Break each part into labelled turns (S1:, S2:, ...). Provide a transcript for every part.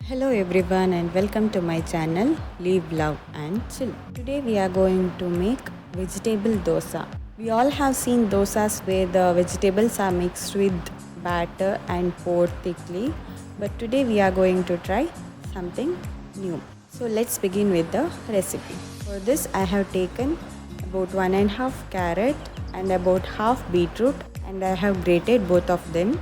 S1: Hello everyone and welcome to my channel Live, Love and Chill. Today we are going to make vegetable dosa. We all have seen dosas where the vegetables are mixed with batter and poured thickly, but today we are going to try something new. So let's begin with the recipe. For this I have taken about 1.5 carrot and about half beetroot, and I have grated both of them.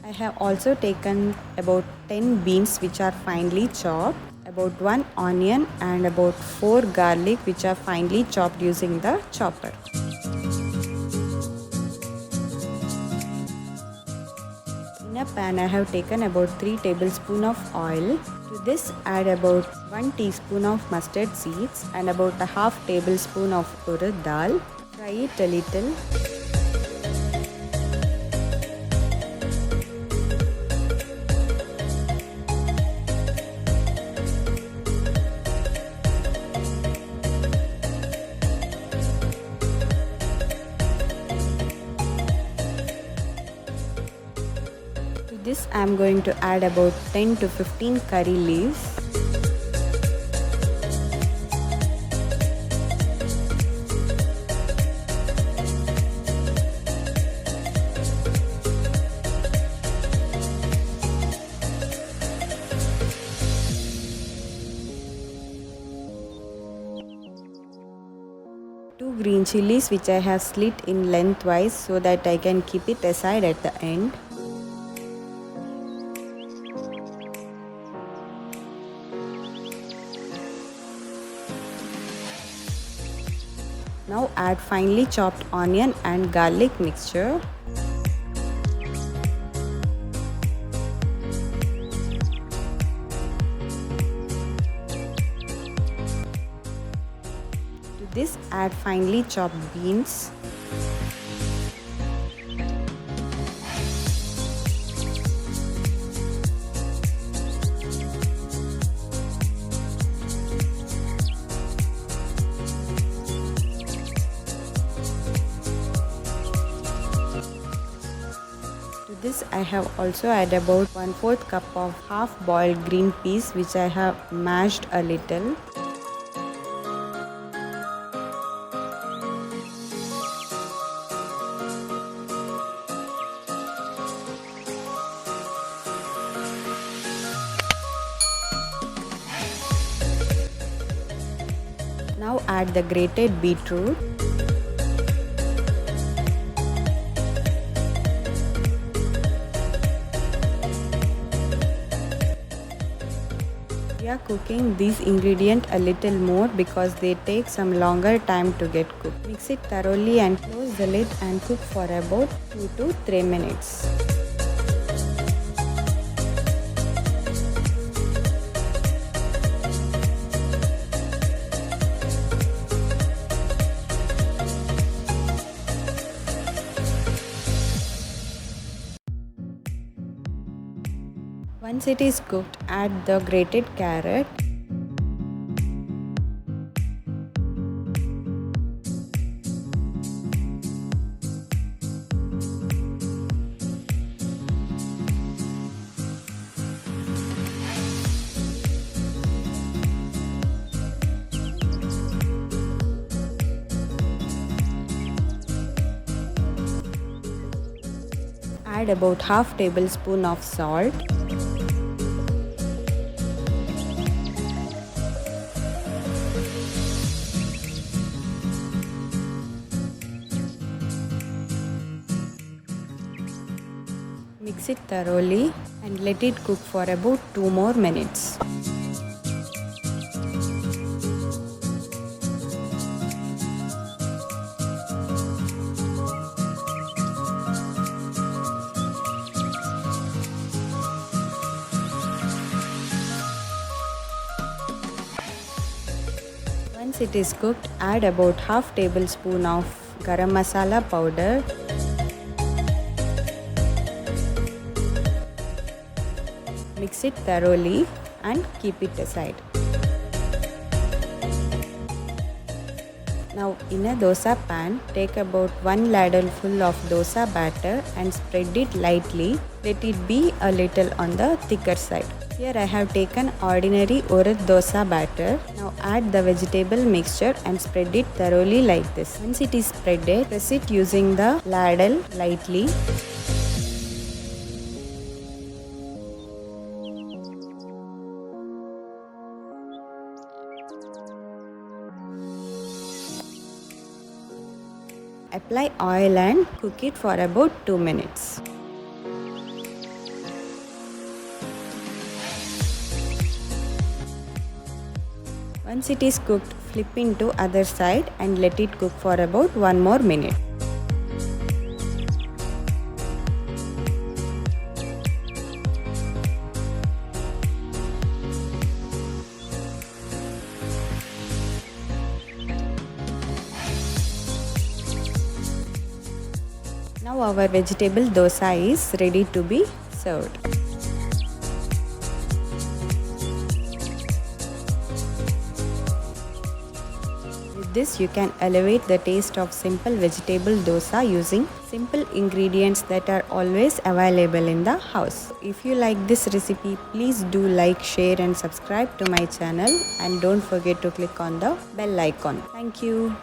S1: I have also taken about 10 beans which are finely chopped, about 1 onion and about 4 garlic which are finely chopped using the chopper. In a pan I have taken about 3 tablespoons of oil. To this add about 1 teaspoon of mustard seeds and about a half tablespoon of urad dal. Fry it a little. To this I am going to add about 10 to 15 curry leaves. Two green chilies which I have slit in lengthwise so that I can keep it aside at the end. Now add finely chopped onion and garlic mixture. To this add finely chopped beans. To this I have also added about 1/4 cup of half boiled green peas which I have mashed a little. Now add the grated beetroot. We are cooking these ingredients a little more because they take some longer time to get cooked. Mix it thoroughly and close the lid and cook for about 2 to 3 minutes. Once it is cooked, add the grated carrot. Add about half tablespoon of salt. Mix it thoroughly and let it cook for about 2 more minutes. Once it is cooked, add about half tablespoon of garam masala powder. Mix it thoroughly and keep it aside. Now in a dosa pan, take about 1 ladle full of dosa batter and spread it lightly. Let it be a little on the thicker side. Here I have taken ordinary urad dosa batter. Now add the vegetable mixture and spread it thoroughly like this. Once it is spreaded, press it using the ladle lightly. Apply oil and cook it for about 2 minutes. Once it is cooked, flip into other side and let it cook for about 1 more minute. Now our vegetable dosa is ready to be served. With this, you can elevate the taste of simple vegetable dosa using simple ingredients that are always available in the house. If you like this recipe, please do like, share and subscribe to my channel, and don't forget to click on the bell icon. Thank you.